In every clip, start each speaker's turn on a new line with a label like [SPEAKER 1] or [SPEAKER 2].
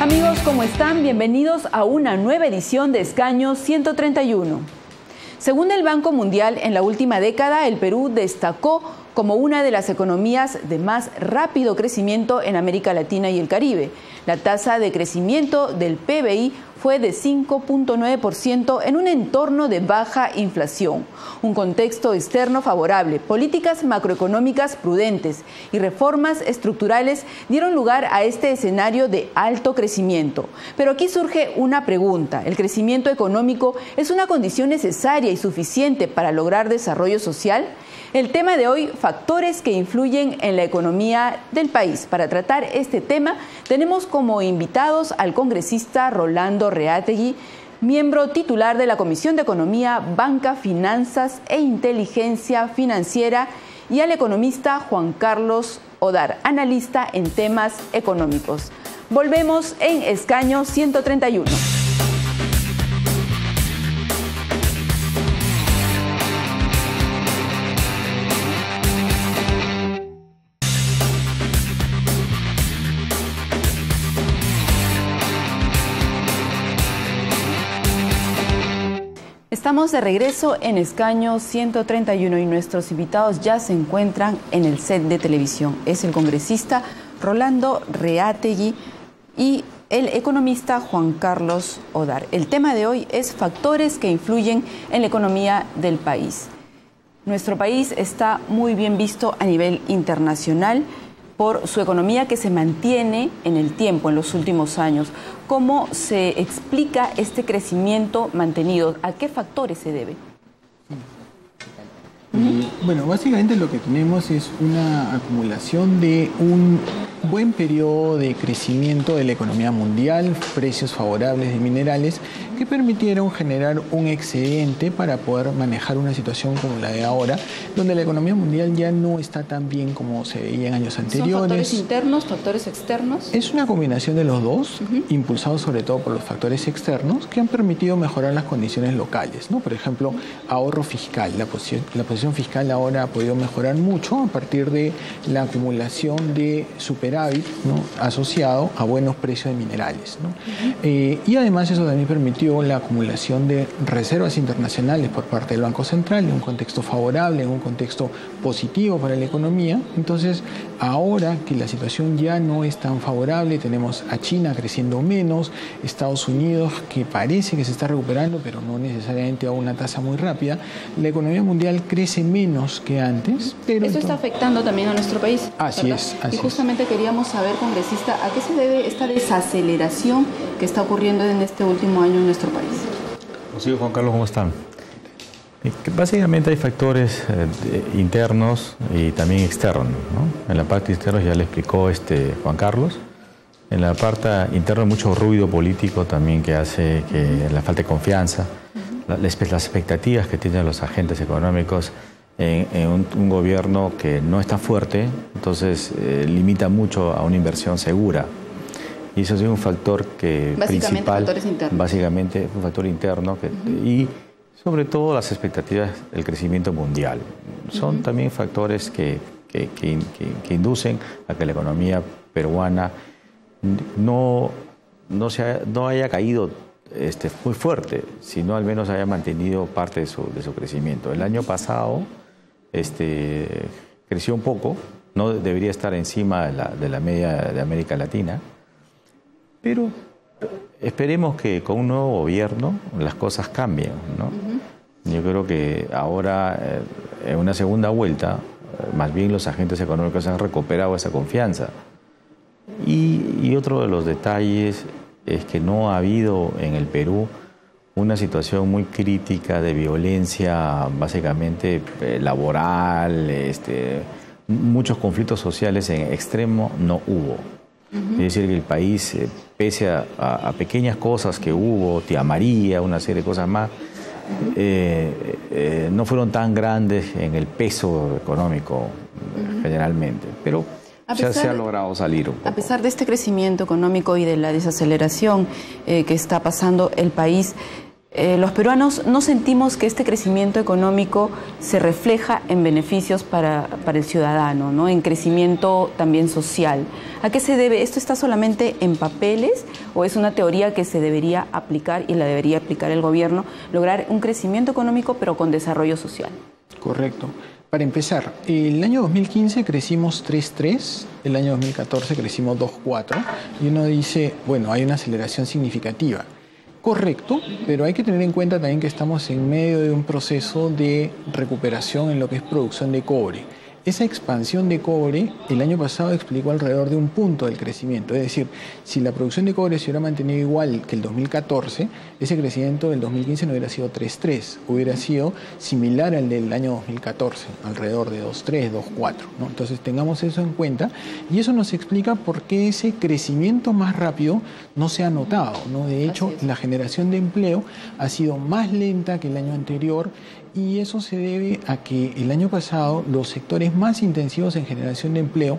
[SPEAKER 1] Amigos, ¿cómo están? Bienvenidos a una nueva edición de Escaño 131. Según el Banco Mundial, en la última década el Perú destacó como una de las economías de más rápido crecimiento en América Latina y el Caribe. La tasa de crecimiento del PBI fue de 5.9% en un entorno de baja inflación, un contexto externo favorable, políticas macroeconómicas prudentes y reformas estructurales dieron lugar a este escenario de alto crecimiento. Pero aquí surge una pregunta: ¿el crecimiento económico es una condición necesaria y suficiente para lograr desarrollo social? El tema de hoy, factores que influyen en la economía del país. Para tratar este tema, tenemos como invitados al congresista Rolando Reategui, miembro titular de la Comisión de Economía, Banca, Finanzas e Inteligencia Financiera, y al economista Juan Carlos Odar, analista en temas económicos. Volvemos en Escaño 131. Estamos de regreso en Escaño 131 y nuestros invitados ya se encuentran en el set de televisión. Es el congresista Rolando Reategui y el economista Juan Carlos Odar. El tema de hoy es factores que influyen en la economía del país. Nuestro país está muy bien visto a nivel internacional por su economía que se mantiene en el tiempo, en los últimos años. ¿Cómo se explica este crecimiento mantenido? ¿A qué factores se debe?
[SPEAKER 2] Bueno, básicamente lo que tenemos es una acumulación de un buen periodo de crecimiento de la economía mundial, precios favorables de minerales que permitieron generar un excedente para poder manejar una situación como la de ahora, donde la economía mundial ya no está tan bien como se veía en años anteriores.
[SPEAKER 1] ¿Son factores internos, factores externos?
[SPEAKER 2] Es una combinación de los dos, impulsados sobre todo por los factores externos, que han permitido mejorar las condiciones locales, ¿no? Por ejemplo, ahorro fiscal. La posición fiscal ahora ha podido mejorar mucho a partir de la acumulación de superávit, ¿no?, asociado a buenos precios de minerales, ¿no? Y además eso también permitió la acumulación de reservas internacionales por parte del Banco Central en un contexto favorable, en un contexto positivo para la economía. Entonces, ahora que la situación ya no es tan favorable, tenemos a China creciendo menos, Estados Unidos que parece que se está recuperando, pero no necesariamente a una tasa muy rápida, la economía mundial crece menos que antes. Pero
[SPEAKER 1] esto está afectando también a nuestro país.
[SPEAKER 2] Así es.
[SPEAKER 1] Y justamente queríamos saber, congresista, ¿a qué se debe esta desaceleración que está ocurriendo en este último año en nuestro país?
[SPEAKER 3] Sí, Juan Carlos, ¿cómo están? Básicamente hay factores internos y también externos, ¿no? En la parte externa ya le explicó Juan Carlos. En la parte interna hay mucho ruido político también que hace que la falta de confianza, las expectativas que tienen los agentes económicos en un gobierno que no está fuerte, entonces limita mucho a una inversión segura. Y eso es un factor que principal, básicamente un factor interno y sobre todo las expectativas del crecimiento mundial. Son también factores que inducen a que la economía peruana no haya caído muy fuerte, sino al menos haya mantenido parte de su crecimiento. El año pasado creció un poco, no debería estar encima de la media de América Latina, pero esperemos que con un nuevo gobierno las cosas cambien, ¿no? Yo creo que ahora, en una segunda vuelta, más bien los agentes económicos han recuperado esa confianza. Y otro de los detalles es que no ha habido en el Perú una situación muy crítica de violencia, básicamente laboral, muchos conflictos sociales en extremo no hubo. Es decir, que el país, pese a pequeñas cosas que hubo, Tía María, una serie de cosas más, no fueron tan grandes en el peso económico generalmente, pero se ha logrado salir un poco.
[SPEAKER 1] A pesar de este crecimiento económico y de la desaceleración que está pasando el país, los peruanos no sentimos que este crecimiento económico se refleja en beneficios para el ciudadano, ¿no? En crecimiento también social. ¿A qué se debe? ¿Esto está solamente en papeles o es una teoría que se debería aplicar y la debería aplicar el gobierno, lograr un crecimiento económico pero con desarrollo social?
[SPEAKER 2] Correcto. Para empezar, el año 2015 crecimos 3,3, el año 2014 crecimos 2,4 y uno dice, bueno, hay una aceleración significativa. Correcto, pero hay que tener en cuenta también que estamos en medio de un proceso de recuperación en lo que es producción de cobre. Esa expansión de cobre el año pasado explicó alrededor de 1 punto del crecimiento. Es decir, si la producción de cobre se hubiera mantenido igual que el 2014, ese crecimiento del 2015 no hubiera sido 3,3, hubiera sido similar al del año 2014, alrededor de 2,3, 2,4, ¿no? Entonces tengamos eso en cuenta y eso nos explica por qué ese crecimiento más rápido no se ha notado, ¿no? De hecho, la generación de empleo ha sido más lenta que el año anterior. Y eso se debe a que el año pasado los sectores más intensivos en generación de empleo,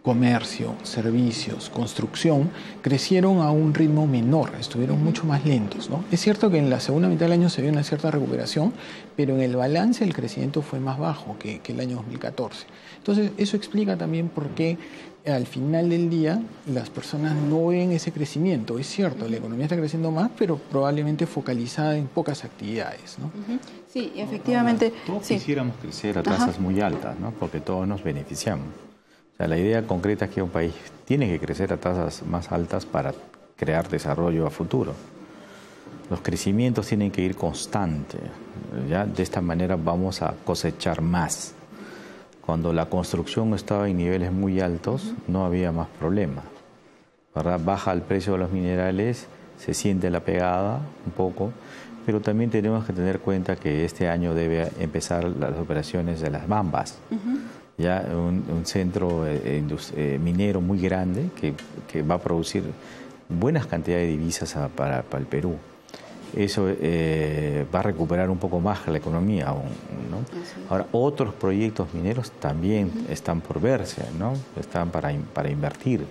[SPEAKER 2] comercio, servicios, construcción, crecieron a un ritmo menor, estuvieron mucho más lentos, ¿no? Es cierto que en la segunda mitad del año se vio una cierta recuperación, pero en el balance el crecimiento fue más bajo que el año 2014. Entonces, eso explica también por qué al final del día las personas no ven ese crecimiento. Es cierto, la economía está creciendo más, pero probablemente focalizada en pocas actividades, ¿no?
[SPEAKER 1] Sí, efectivamente.
[SPEAKER 3] Todos quisiéramos crecer a tasas muy altas, ¿no? Porque todos nos beneficiamos. O sea, la idea concreta es que un país tiene que crecer a tasas más altas para crear desarrollo a futuro. Los crecimientos tienen que ir constantes, ¿ya? De esta manera vamos a cosechar más. Cuando la construcción estaba en niveles muy altos, no había más problema, ¿verdad? Baja el precio de los minerales, se siente la pegada un poco, pero también tenemos que tener cuenta que este año debe empezar las operaciones de las Bambas, ya un centro minero muy grande que va a producir buenas cantidades de divisas para el Perú. Eso va a recuperar un poco más la economía aún, ¿no? Ahora, otros proyectos mineros también están por verse, ¿no? Están para invertir.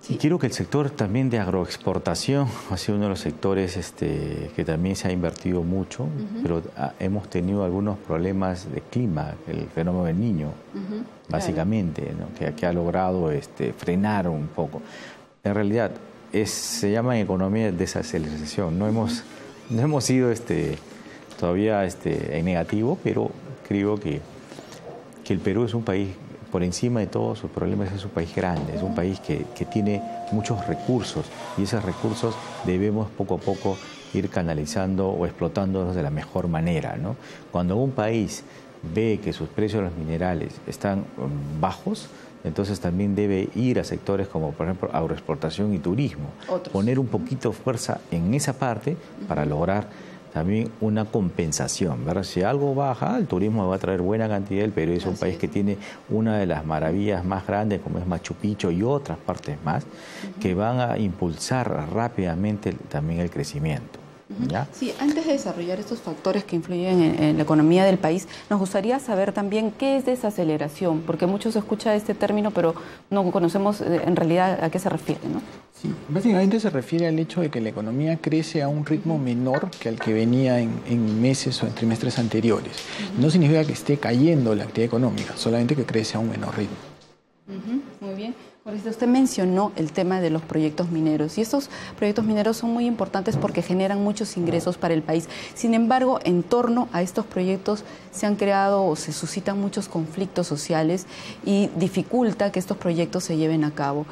[SPEAKER 3] Sí. Y quiero que el sector también de agroexportación ha sido uno de los sectores que también se ha invertido mucho, pero hemos tenido algunos problemas de clima, el fenómeno del Niño, básicamente, ¿no? que ha logrado frenar un poco. En realidad, se llama economía de desaceleración. No hemos sido todavía en negativo, pero creo que el Perú es un país, por encima de todos sus problemas, es un país grande, es un país que tiene muchos recursos y esos recursos debemos poco a poco ir canalizando o explotándolos de la mejor manera, ¿no? Cuando un país ve que sus precios de los minerales están bajos, entonces también debe ir a sectores como, por ejemplo, agroexportación y turismo. Poner un poquito de fuerza en esa parte para lograr también una compensación, ¿verdad? Si algo baja, el turismo va a traer buena cantidad. El Perú es un país que tiene una de las maravillas más grandes, como es Machu Picchu y otras partes más, que van a impulsar rápidamente también el crecimiento. ¿Ya?
[SPEAKER 1] Sí, antes de desarrollar estos factores que influyen en la economía del país, nos gustaría saber también qué es desaceleración, porque muchos escuchan este término, pero no conocemos en realidad a qué se refiere, ¿no?
[SPEAKER 2] Sí, básicamente se refiere al hecho de que la economía crece a un ritmo menor que al que venía en meses o en trimestres anteriores. No significa que esté cayendo la actividad económica, solamente que crece a un menor ritmo.
[SPEAKER 1] Muy bien. Usted mencionó el tema de los proyectos mineros y estos proyectos mineros son muy importantes porque generan muchos ingresos para el país. Sin embargo, en torno a estos proyectos se han creado o se suscitan muchos conflictos sociales y dificulta que estos proyectos se lleven a cabo.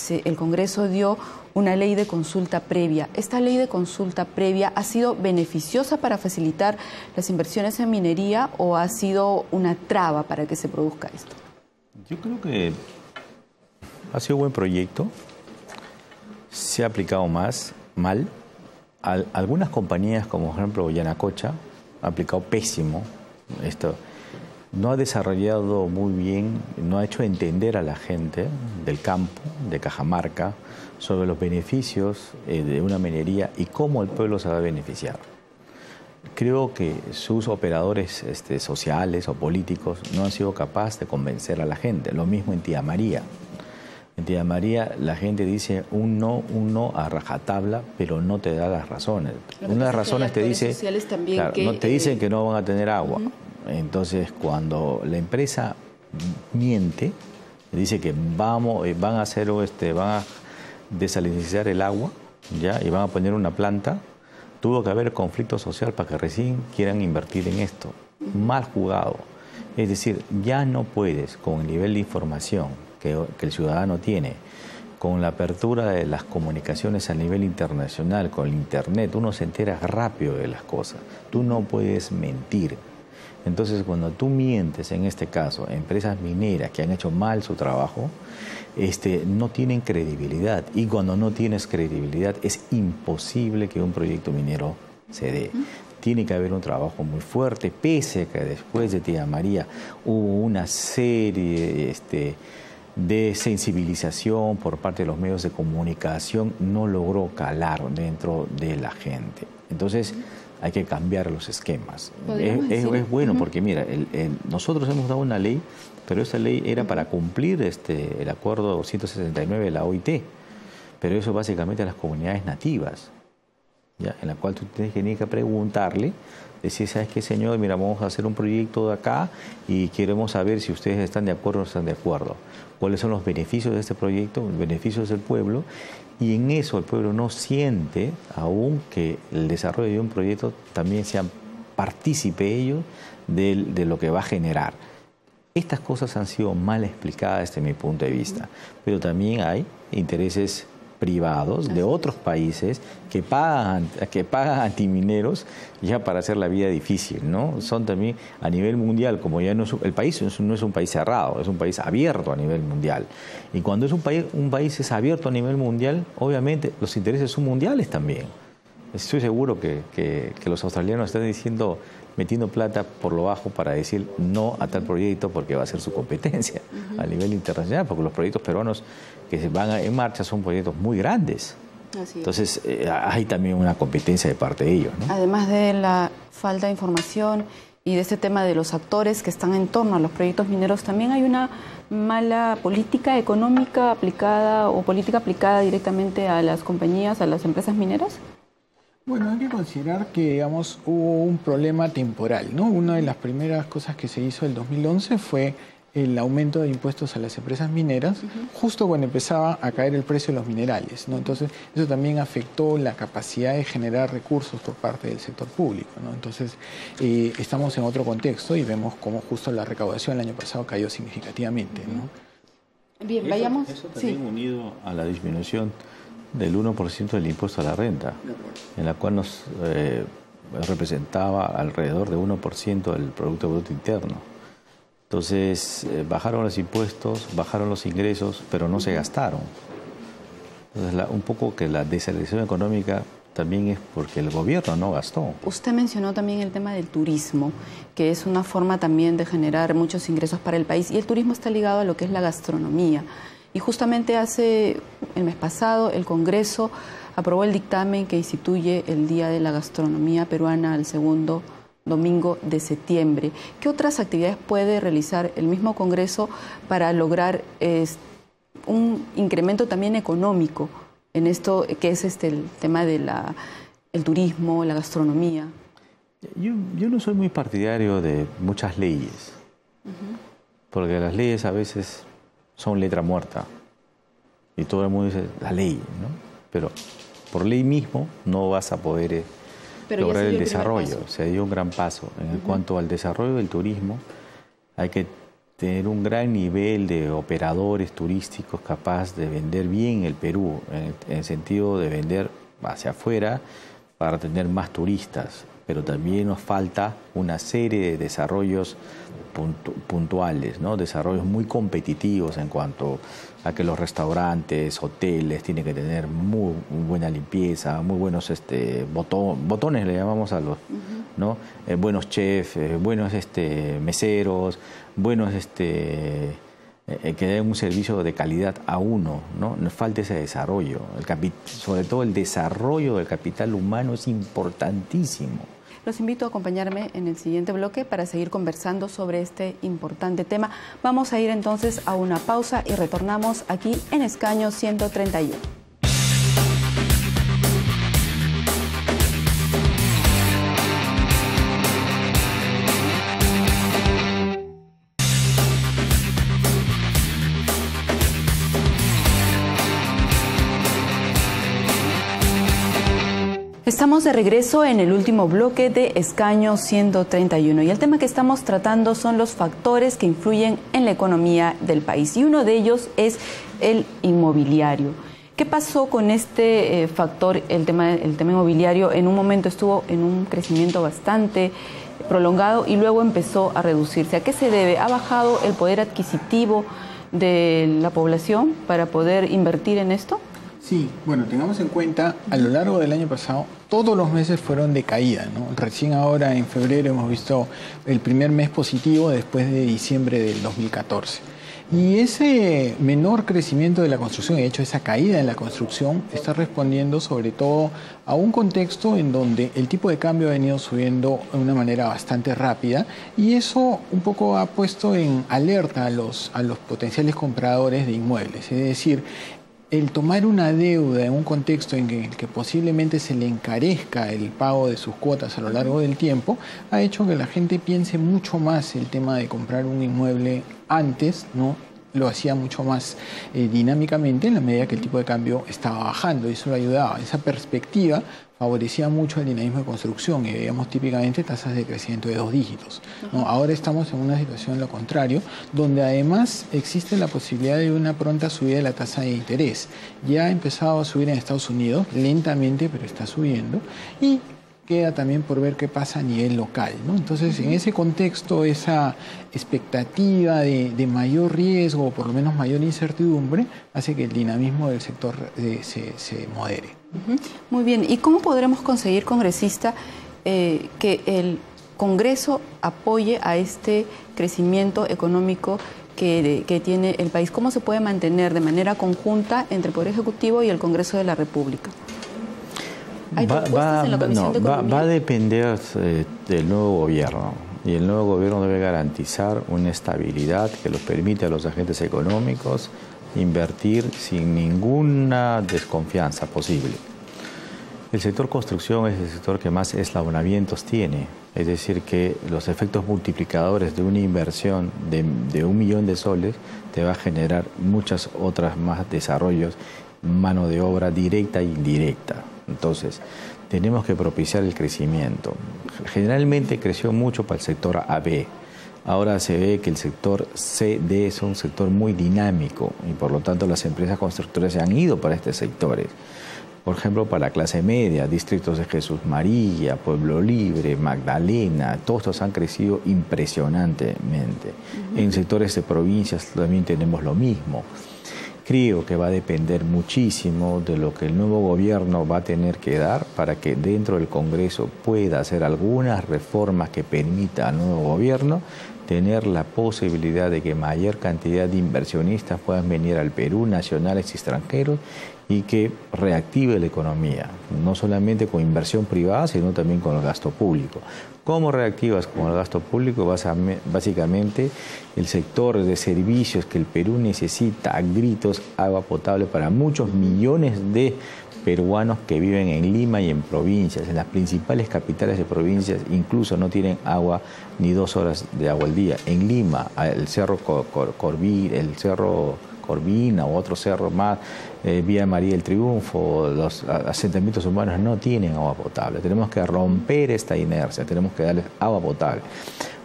[SPEAKER 1] El Congreso dio una ley de consulta previa. ¿Esta ley de consulta previa ha sido beneficiosa para facilitar las inversiones en minería o ha sido una traba para que se produzca esto?
[SPEAKER 3] Yo creo que ha sido un buen proyecto, se ha aplicado mal. Algunas compañías, como por ejemplo Yanacocha, ha aplicado pésimo esto. No ha desarrollado muy bien, no ha hecho entender a la gente del campo, de Cajamarca, sobre los beneficios de una minería y cómo el pueblo se va a beneficiar. Creo que sus operadores sociales o políticos no han sido capaces de convencer a la gente. Lo mismo en Tía María. En Tía María la gente dice un no a rajatabla, pero no te da las razones. Una de las razones te dice, claro, no te dicen que no van a tener agua. Entonces, cuando la empresa miente, dice que van a hacer van a desalinizar el agua, ¿ya? Y van a poner una planta, tuvo que haber conflicto social para que recién quieran invertir en esto. Mal jugado. Es decir, ya no puedes, con el nivel de información que el ciudadano tiene, con la apertura de las comunicaciones a nivel internacional, con el Internet, uno se entera rápido de las cosas. Tú no puedes mentir. Entonces, cuando tú mientes, en este caso, empresas mineras que han hecho mal su trabajo, no tienen credibilidad. Y cuando no tienes credibilidad, es imposible que un proyecto minero se dé. Tiene que haber un trabajo muy fuerte, pese a que después de Tía María hubo una serie de sensibilización por parte de los medios de comunicación, no logró calar dentro de la gente. Entonces, hay que cambiar los esquemas. Es bueno porque, mira, nosotros hemos dado una ley, pero esa ley era para cumplir el acuerdo 169 de la OIT, pero eso básicamente a las comunidades nativas, ¿ya? En la cual tú tienes que preguntarle, decir, ¿sabes qué, señor? Mira, vamos a hacer un proyecto de acá y queremos saber si ustedes están de acuerdo o no están de acuerdo. ¿Cuáles son los beneficios de este proyecto? Los beneficios del pueblo. Y en eso el pueblo no siente aún que el desarrollo de un proyecto también sean partícipe ellos de lo que va a generar. Estas cosas han sido mal explicadas desde mi punto de vista, pero también hay intereses privados de otros países que pagan antimineros ya para hacer la vida difícil, ¿no? Son también a nivel mundial, como ya no es, el país no es un país cerrado, es un país abierto a nivel mundial. Y cuando es un país es abierto a nivel mundial, obviamente los intereses son mundiales también. Estoy seguro que los australianos están metiendo plata por lo bajo para decir no a tal proyecto porque va a ser su competencia a nivel internacional, porque los proyectos peruanos que se van en marcha son proyectos muy grandes. Entonces hay también una competencia de parte de ellos, ¿no?
[SPEAKER 1] Además de la falta de información y de este tema de los actores que están en torno a los proyectos mineros, también hay una mala política económica aplicada o política aplicada directamente a las compañías, a las empresas mineras.
[SPEAKER 2] Bueno, hay que considerar que, digamos, hubo un problema temporal, ¿no? Una de las primeras cosas que se hizo en el 2011 fue el aumento de impuestos a las empresas mineras, justo cuando empezaba a caer el precio de los minerales, ¿no? Entonces, eso también afectó la capacidad de generar recursos por parte del sector público, ¿no? Entonces, estamos en otro contexto y vemos cómo justo la recaudación el año pasado cayó significativamente, ¿no?
[SPEAKER 1] Bien, vayamos.
[SPEAKER 3] Eso también unido a la disminución del 1% del impuesto a la renta, en la cual nos representaba alrededor de 1% del Producto Bruto Interno. Entonces, bajaron los impuestos, bajaron los ingresos, pero no se gastaron. Entonces, un poco que la desaceleración económica también es porque el gobierno no gastó.
[SPEAKER 1] Usted mencionó también el tema del turismo, que es una forma también de generar muchos ingresos para el país, y el turismo está ligado a lo que es la gastronomía. Y justamente el mes pasado, el Congreso aprobó el dictamen que instituye el Día de la Gastronomía Peruana al segundo domingo de septiembre. ¿Qué otras actividades puede realizar el mismo Congreso para lograr un incremento también económico en esto que es el tema del turismo, la gastronomía?
[SPEAKER 3] Yo no soy muy partidario de muchas leyes, porque las leyes a veces son letra muerta y todo el mundo dice la ley, ¿no? Pero por ley mismo no vas a poder lograr el desarrollo. Se dio un gran paso. En cuanto al desarrollo del turismo, hay que tener un gran nivel de operadores turísticos capaces de vender bien el Perú, en el sentido de vender hacia afuera para tener más turistas. Pero también nos falta una serie de desarrollos puntuales, ¿no? Desarrollos muy competitivos en cuanto a que los restaurantes, hoteles tienen que tener muy buena limpieza, muy buenos botones le llamamos a los, ¿no? Buenos chefs, buenos meseros, buenos que den un servicio de calidad a uno, ¿no? Nos falta ese desarrollo, sobre todo el desarrollo del capital humano es importantísimo.
[SPEAKER 1] Los invito a acompañarme en el siguiente bloque para seguir conversando sobre este importante tema. Vamos a ir entonces a una pausa y retornamos aquí en Escaño 131. Estamos de regreso en el último bloque de Escaño 131 y el tema que estamos tratando son los factores que influyen en la economía del país y uno de ellos es el inmobiliario. ¿Qué pasó con este factor, el tema inmobiliario? En un momento estuvo en un crecimiento bastante prolongado y luego empezó a reducirse. ¿A qué se debe? ¿Ha bajado el poder adquisitivo de la población para poder invertir en esto?
[SPEAKER 2] Sí, bueno, tengamos en cuenta, a lo largo del año pasado, todos los meses fueron de caída, ¿no? Recién ahora, en febrero, hemos visto el primer mes positivo después de diciembre del 2014. Y ese menor crecimiento de la construcción, de hecho, esa caída en la construcción, está respondiendo sobre todo a un contexto en donde el tipo de cambio ha venido subiendo de una manera bastante rápida y eso un poco ha puesto en alerta a los potenciales compradores de inmuebles. Es decir, el tomar una deuda en un contexto en el que posiblemente se le encarezca el pago de sus cuotas a lo largo del tiempo, ha hecho que la gente piense mucho más el tema de comprar un inmueble antes, ¿no? Lo hacía mucho más dinámicamente en la medida que el tipo de cambio estaba bajando y eso lo ayudaba. Esa perspectiva favorecía mucho el dinamismo de construcción y veíamos típicamente tasas de crecimiento de 2 dígitos, ¿no? Ahora estamos en una situación lo contrario, donde además existe la posibilidad de una pronta subida de la tasa de interés. Ya ha empezado a subir en Estados Unidos, lentamente, pero está subiendo, y queda también por ver qué pasa a nivel local, ¿no? Entonces, en ese contexto, esa expectativa de mayor riesgo, o por lo menos mayor incertidumbre, hace que el dinamismo del sector se modere.
[SPEAKER 1] Muy bien. ¿Y cómo podremos conseguir, congresista, que el Congreso apoye a este crecimiento económico que tiene el país? ¿Cómo se puede mantener de manera conjunta entre el Poder Ejecutivo y el Congreso de la República?
[SPEAKER 3] Va a depender del nuevo gobierno y el nuevo gobierno debe garantizar una estabilidad que los permite a los agentes económicos invertir sin ninguna desconfianza posible. El sector construcción es el sector que más eslabonamientos tiene, es decir que los efectos multiplicadores de una inversión de 1 millón de soles te va a generar muchas otras más desarrollos, mano de obra directa e indirecta. Entonces, tenemos que propiciar el crecimiento. Generalmente creció mucho para el sector AB. Ahora se ve que el sector CD es un sector muy dinámico y por lo tanto las empresas constructoras se han ido para estos sectores. Por ejemplo, para la clase media, distritos de Jesús María, Pueblo Libre, Magdalena, todos estos han crecido impresionantemente. En sectores de provincias también tenemos lo mismo. Creo que va a depender muchísimo de lo que el nuevo gobierno va a tener que dar para que dentro del Congreso pueda hacer algunas reformas que permita al nuevo gobierno tener la posibilidad de que mayor cantidad de inversionistas puedan venir al Perú, nacionales y extranjeros, y que reactive la economía, no solamente con inversión privada, sino también con el gasto público. ¿Cómo reactivas con el gasto público? Básicamente el sector de servicios que el Perú necesita a gritos, agua potable para muchos millones de peruanos que viven en Lima y en provincias. En las principales capitales de provincias incluso no tienen agua ni 2 horas de agua al día. En Lima, el Cerro Corvina o otro cerro más, Vía María del Triunfo, los asentamientos humanos no tienen agua potable. Tenemos que romper esta inercia, tenemos que darles agua potable.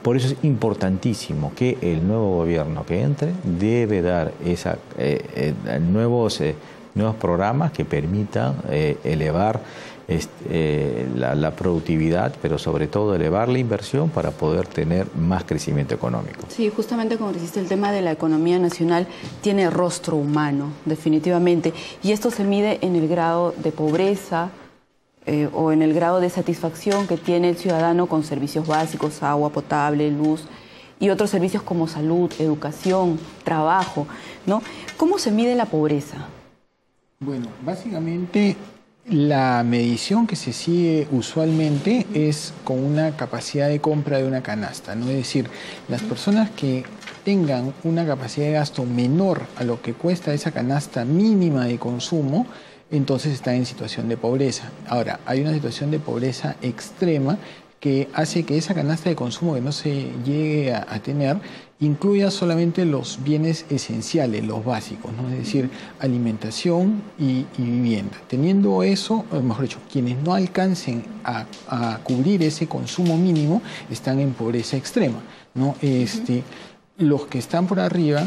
[SPEAKER 3] Por eso es importantísimo que el nuevo gobierno que entre debe dar nuevos programas que permitan elevar la productividad, pero sobre todo elevar la inversión para poder tener más crecimiento económico.
[SPEAKER 1] Sí, justamente como dijiste, el tema de la economía nacional tiene rostro humano, definitivamente, y esto se mide en el grado de pobreza o en el grado de satisfacción que tiene el ciudadano con servicios básicos, agua potable, luz y otros servicios como salud, educación, trabajo, ¿no? ¿Cómo se mide la pobreza?
[SPEAKER 2] Bueno, básicamente La medición que se sigue usualmente es con una capacidad de compra de una canasta, ¿no? Es decir, las personas que tengan una capacidad de gasto menor a lo que cuesta esa canasta mínima de consumo, entonces están en situación de pobreza. Ahora, hay una situación de pobreza extrema que hace que esa canasta de consumo que no se llegue a tener incluya solamente los bienes esenciales, los básicos, ¿no? Es decir, alimentación y vivienda. Teniendo eso, o mejor dicho, quienes no alcancen a cubrir ese consumo mínimo están en pobreza extrema, ¿no? Los que están por arriba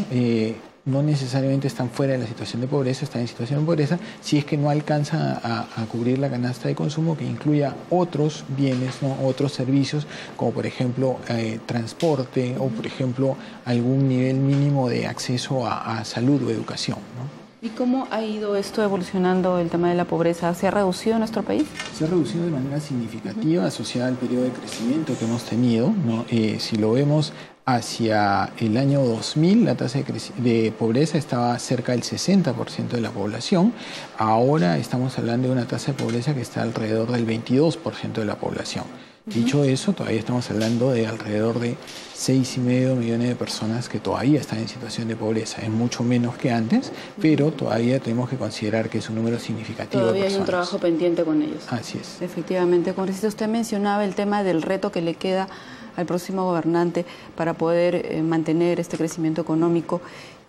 [SPEAKER 2] no necesariamente están fuera de la situación de pobreza, están en situación de pobreza si es que no alcanzan a cubrir la canasta de consumo que incluya otros bienes, ¿no? Otros servicios, como por ejemplo transporte o por ejemplo algún nivel mínimo de acceso a salud o educación, ¿no?
[SPEAKER 1] ¿Y cómo ha ido esto evolucionando el tema de la pobreza? ¿Se ha reducido en nuestro país?
[SPEAKER 2] Se ha reducido de manera significativa asociada al periodo de crecimiento que hemos tenido, ¿no? Si lo vemos hacia el año 2000, la tasa de pobreza estaba cerca del 60% de la población. Ahora estamos hablando de una tasa de pobreza que está alrededor del 22% de la población. Dicho eso, todavía estamos hablando de alrededor de 6,5 millones de personas que todavía están en situación de pobreza. Es mucho menos que antes, pero todavía tenemos que considerar que es un número significativo de personas.
[SPEAKER 1] Todavía hay un trabajo pendiente con ellos.
[SPEAKER 2] Así es.
[SPEAKER 1] Efectivamente. Congresista, usted mencionaba el tema del reto que le queda al próximo gobernante para poder mantener este crecimiento económico.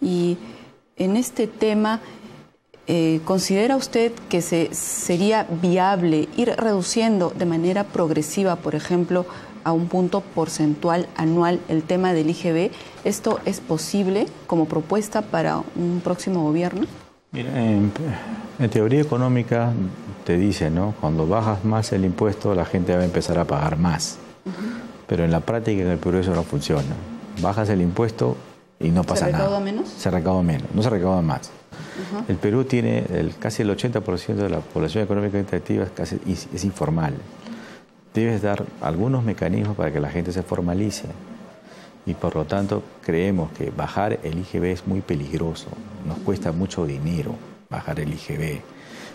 [SPEAKER 1] Y en este tema, ¿considera usted que sería viable ir reduciendo de manera progresiva, por ejemplo, a un punto porcentual anual el tema del IGB? ¿Esto es posible como propuesta para un próximo gobierno?
[SPEAKER 3] Mira, en teoría económica te dice, ¿no? Cuando bajas más el impuesto, la gente va a empezar a pagar más. Pero en la práctica, en el Perú, eso no funciona. Bajas el impuesto y no pasa nada.
[SPEAKER 1] ¿Se recauda menos?
[SPEAKER 3] Se recauda menos, no se recauda más. El Perú tiene casi el 80% de la población económicamente activa es informal. Debes dar algunos mecanismos para que la gente se formalice. Y por lo tanto, creemos que bajar el IGB es muy peligroso. Nos cuesta mucho dinero bajar el IGB.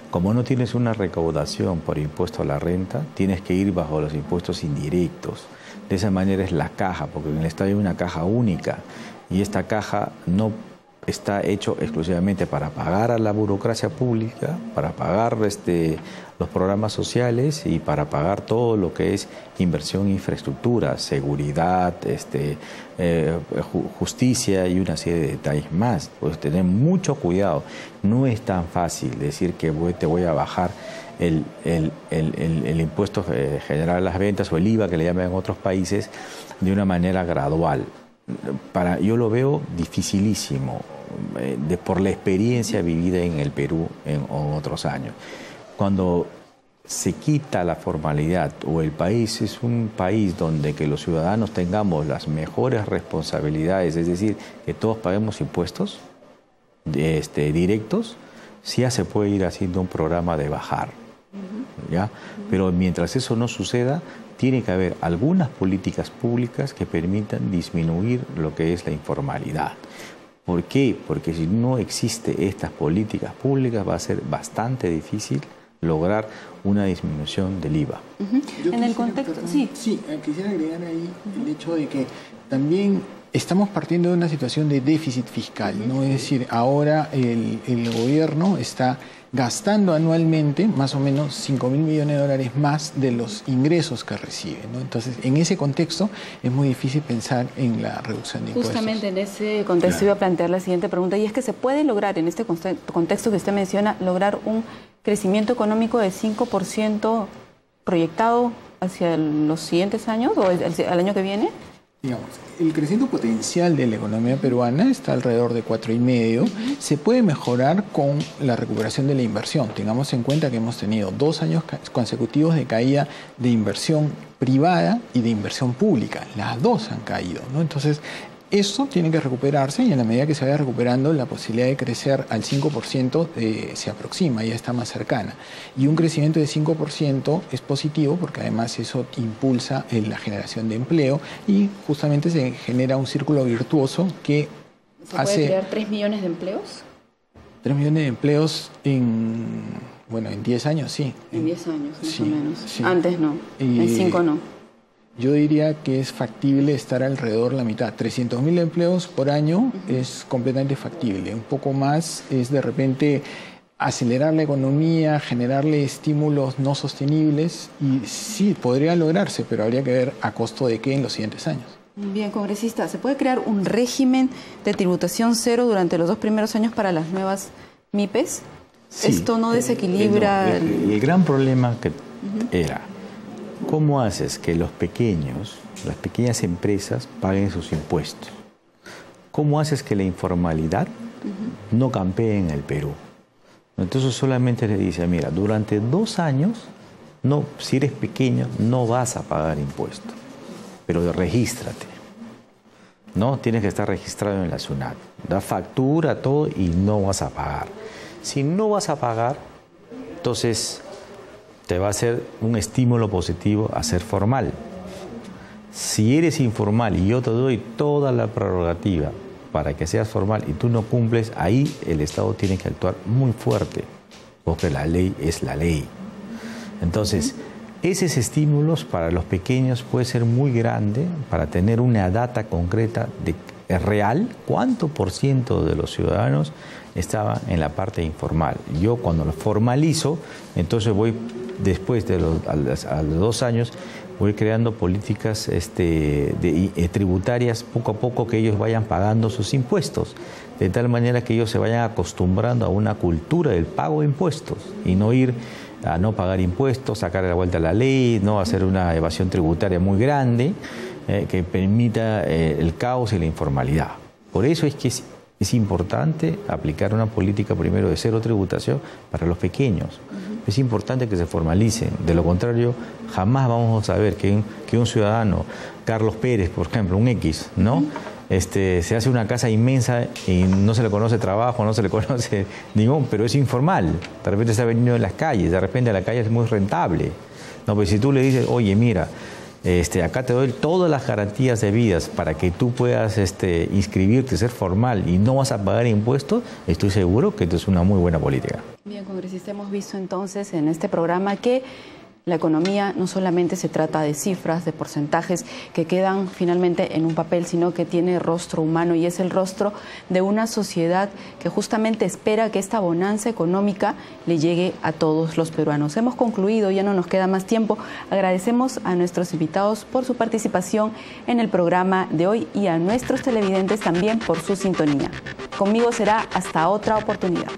[SPEAKER 3] Como no tienes una recaudación por impuesto a la renta, tienes que ir bajo los impuestos indirectos. De esa manera es la caja, porque en el Estado hay una caja única y esta caja no está hecho exclusivamente para pagar a la burocracia pública, para pagar los programas sociales y para pagar todo lo que es inversión en infraestructura, seguridad, justicia y una serie de detalles más. Pues tener mucho cuidado. No es tan fácil decir que te voy a bajar el impuesto general a las ventas o el IVA que le llaman en otros países de una manera gradual. Yo lo veo dificilísimo por la experiencia vivida en el Perú en otros años. Cuando se quita la formalidad o el país es un país donde que los ciudadanos tengamos las mejores responsabilidades, es decir, que todos paguemos impuestos directos, sí ya se puede ir haciendo un programa de bajar, ¿ya? Pero mientras eso no suceda, tiene que haber algunas políticas públicas que permitan disminuir lo que es la informalidad. ¿Por qué? Porque si no existe estas políticas públicas va a ser bastante difícil lograr una disminución del IVA.
[SPEAKER 1] En el contexto, sí.
[SPEAKER 2] Sí, quisiera agregar ahí el hecho de que también estamos partiendo de una situación de déficit fiscal, ¿no? Es decir, ahora el gobierno está gastando anualmente más o menos 5.000 millones de dólares más de los ingresos que recibe, ¿no? Entonces, en ese contexto es muy difícil pensar en la reducción de impuestos.
[SPEAKER 1] Justamente en ese contexto iba a plantear la siguiente pregunta, y es que se puede lograr, en este contexto que usted menciona, lograr un crecimiento económico de 5% proyectado hacia los siguientes años o al año que viene.
[SPEAKER 2] Digamos, el crecimiento potencial de la economía peruana está alrededor de 4,5. Se puede mejorar con la recuperación de la inversión. Tengamos en cuenta que hemos tenido 2 años consecutivos de caída de inversión privada y de inversión pública. Las dos han caído, ¿no? Entonces, eso tiene que recuperarse y en la medida que se vaya recuperando, la posibilidad de crecer al 5% se aproxima, ya está más cercana. Y un crecimiento de 5% es positivo porque además eso impulsa la generación de empleo y justamente se genera un círculo virtuoso que
[SPEAKER 1] ¿Se puede crear 3 millones de empleos?
[SPEAKER 2] 3 millones de empleos en... Bueno, en 10 años sí.
[SPEAKER 1] En 10 años, más
[SPEAKER 2] Sí,
[SPEAKER 1] o menos.
[SPEAKER 2] sí.
[SPEAKER 1] Antes no, en 5 no.
[SPEAKER 2] Yo diría que es factible estar alrededor la mitad. 300.000 empleos por año es completamente factible. Un poco más es de repente acelerar la economía, generarle estímulos no sostenibles y sí, podría lograrse, pero habría que ver a costo de qué en los siguientes años.
[SPEAKER 1] Bien, congresista, ¿se puede crear un régimen de tributación cero durante los 2 primeros años para las nuevas MIPES?
[SPEAKER 3] Sí,
[SPEAKER 1] ¿Esto no desequilibra?
[SPEAKER 3] El gran problema que era, ¿cómo haces que los pequeños, las pequeñas empresas paguen sus impuestos? ¿Cómo haces que la informalidad no campee en el Perú? Entonces solamente le dice, mira, durante 2 años, no, si eres pequeño, no vas a pagar impuestos, pero regístrate. ¿No? Tienes que estar registrado en la SUNAT. Da factura, todo, y no vas a pagar. Si no vas a pagar, entonces te va a hacer un estímulo positivo a ser formal. Si eres informal y yo te doy toda la prerrogativa para que seas formal y tú no cumples, ahí el Estado tiene que actuar muy fuerte, porque la ley es la ley. Entonces, esos estímulos para los pequeños puede ser muy grande para tener una data concreta de real cuánto por ciento de los ciudadanos estaba en la parte informal. Yo cuando lo formalizo, entonces voy, después de a los 2 años, voy creando políticas tributarias poco a poco que ellos vayan pagando sus impuestos, de tal manera que ellos se vayan acostumbrando a una cultura del pago de impuestos y no ir a no pagar impuestos, sacar la vuelta a la ley, no hacer una evasión tributaria muy grande que permita el caos y la informalidad. Por eso es que es importante aplicar una política primero de cero tributación para los pequeños. Es importante que se formalicen, de lo contrario jamás vamos a saber que un ciudadano, Carlos Pérez, por ejemplo, un X, ¿no? Se hace una casa inmensa y no se le conoce trabajo, no se le conoce ningún, pero es informal. De repente está venido de las calles, de repente la calle es muy rentable. No, pues si tú le dices, oye, mira, acá te doy todas las garantías debidas para que tú puedas inscribirte, ser formal y no vas a pagar impuestos, estoy seguro que esto es una muy buena política.
[SPEAKER 1] Bien, congresista, hemos visto entonces en este programa que la economía no solamente se trata de cifras, de porcentajes que quedan finalmente en un papel, sino que tiene rostro humano y es el rostro de una sociedad que justamente espera que esta bonanza económica le llegue a todos los peruanos. Hemos concluido, ya no nos queda más tiempo. Agradecemos a nuestros invitados por su participación en el programa de hoy y a nuestros televidentes también por su sintonía. Conmigo será hasta otra oportunidad.